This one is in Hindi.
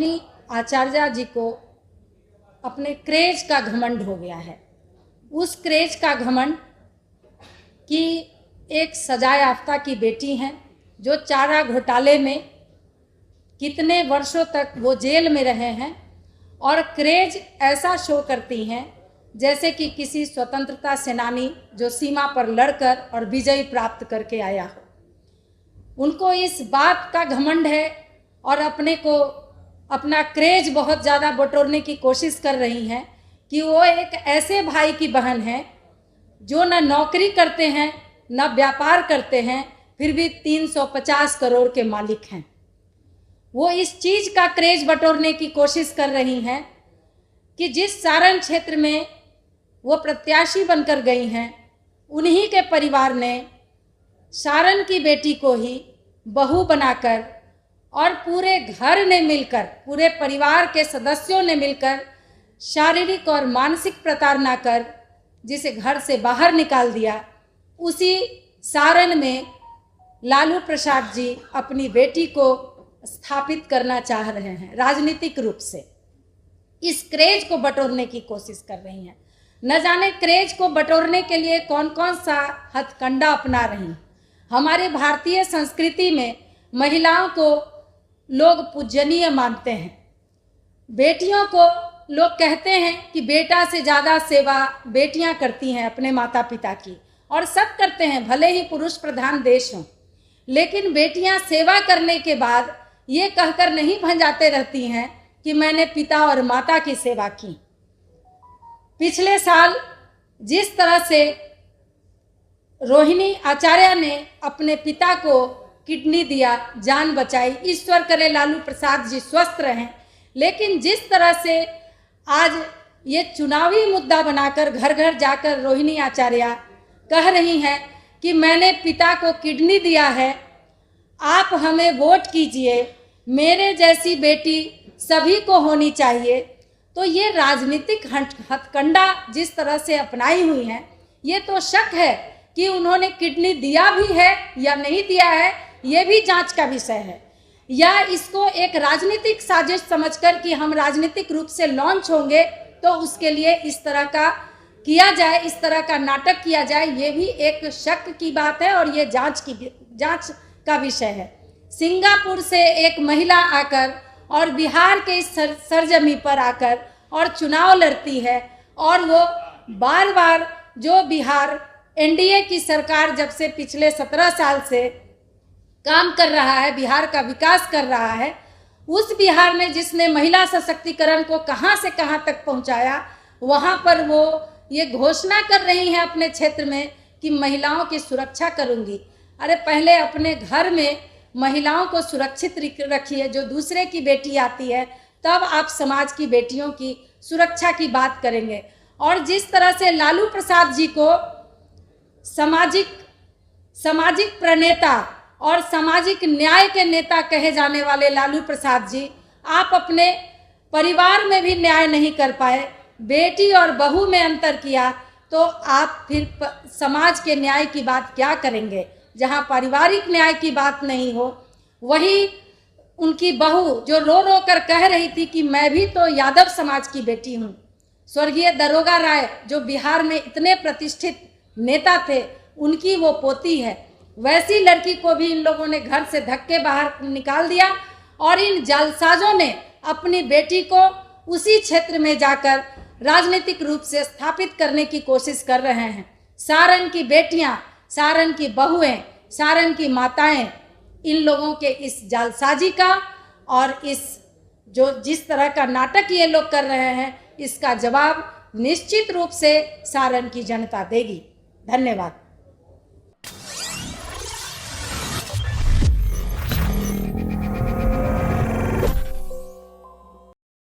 रोहिणी आचार्य जी को अपने क्रेज का घमंड हो गया है। उस क्रेज का घमंड कि एक सजा याफ्ता की बेटी हैं जो चारा घोटाले में कितने वर्षों तक वो जेल में रहे हैं, और क्रेज ऐसा शो करती हैं जैसे कि किसी स्वतंत्रता सेनानी जो सीमा पर लड़कर और विजय प्राप्त करके आया हो। उनको इस बात का घमंड है और अपना क्रेज बहुत ज़्यादा बटोरने की कोशिश कर रही हैं कि वो एक ऐसे भाई की बहन है जो न नौकरी करते हैं न व्यापार करते हैं, फिर भी 350 करोड़ के मालिक हैं। वो इस चीज़ का क्रेज बटोरने की कोशिश कर रही हैं कि जिस सारण क्षेत्र में वो प्रत्याशी बनकर गई हैं, उन्हीं के परिवार ने सारण की बेटी को ही बहू बनाकर और पूरे घर ने मिलकर, पूरे परिवार के सदस्यों ने मिलकर शारीरिक और मानसिक प्रताड़ना कर जिसे घर से बाहर निकाल दिया। उसी सारण में लालू प्रसाद जी अपनी बेटी को स्थापित करना चाह रहे हैं राजनीतिक रूप से। इस क्रेज को बटोरने की कोशिश कर रही हैं। न जाने क्रेज को बटोरने के लिए कौन कौन सा हथकंडा अपना रही हैं। हमारे भारतीय संस्कृति में महिलाओं को लोग पूजनीय मानते हैं। बेटियों को लोग कहते हैं कि बेटा से ज़्यादा सेवा बेटियां करती हैं अपने माता पिता की, और सब करते हैं, भले ही पुरुष प्रधान देश हों। लेकिन बेटियां सेवा करने के बाद ये कहकर नहीं भंजाते रहती हैं कि मैंने पिता और माता की सेवा की। पिछले साल जिस तरह से रोहिणी आचार्य ने अपने पिता को किडनी दिया, जान बचाई, ईश्वर करे लालू प्रसाद जी स्वस्थ रहें। लेकिन जिस तरह से आज ये चुनावी मुद्दा बनाकर घर घर जाकर रोहिणी आचार्य कह रही हैं कि मैंने पिता को किडनी दिया है, आप हमें वोट कीजिए, मेरे जैसी बेटी सभी को होनी चाहिए, तो ये राजनीतिक हथकंडा जिस तरह से अपनाई हुई हैं, ये तो शक है कि उन्होंने किडनी दिया भी है या नहीं दिया है, ये भी जांच का विषय है। या इसको एक राजनीतिक साजिश समझकर कि हम राजनीतिक रूप से लॉन्च होंगे तो उसके लिए इस तरह का किया जाए, इस तरह का नाटक किया जाए, ये भी एक शक की बात है और ये जांच का विषय है। सिंगापुर से एक महिला आकर और बिहार के इस सरजमी पर आकर और चुनाव लड़ती है, और वो बार बार जो बिहार एनडीए की सरकार जब से पिछले 17 साल से काम कर रहा है, बिहार का विकास कर रहा है, उस बिहार में जिसने महिला सशक्तिकरण को कहां से कहां तक पहुंचाया, वहां पर वो ये घोषणा कर रही हैं अपने क्षेत्र में कि महिलाओं की सुरक्षा करूंगी। अरे पहले अपने घर में महिलाओं को सुरक्षित रखिए। जो दूसरे की बेटी आती है तब आप समाज की बेटियों की सुरक्षा की बात करेंगे। और जिस तरह से लालू प्रसाद जी को सामाजिक प्रणेता और सामाजिक न्याय के नेता कहे जाने वाले लालू प्रसाद जी, आप अपने परिवार में भी न्याय नहीं कर पाए, बेटी और बहू में अंतर किया, तो आप फिर समाज के न्याय की बात क्या करेंगे। जहां पारिवारिक न्याय की बात नहीं हो, वही उनकी बहू जो रो रो कर कह रही थी कि मैं भी तो यादव समाज की बेटी हूँ। स्वर्गीय दरोगा राय जो बिहार में इतने प्रतिष्ठित नेता थे, उनकी वो पोती है। वैसी लड़की को भी इन लोगों ने घर से धक्के बाहर निकाल दिया, और इन जालसाजों ने अपनी बेटी को उसी क्षेत्र में जाकर राजनीतिक रूप से स्थापित करने की कोशिश कर रहे हैं। सारण की बेटियां, सारण की बहुएं, सारण की माताएं इन लोगों के इस जालसाजी का और जिस तरह का नाटक ये लोग कर रहे हैं, इसका जवाब निश्चित रूप से सारण की जनता देगी। धन्यवाद।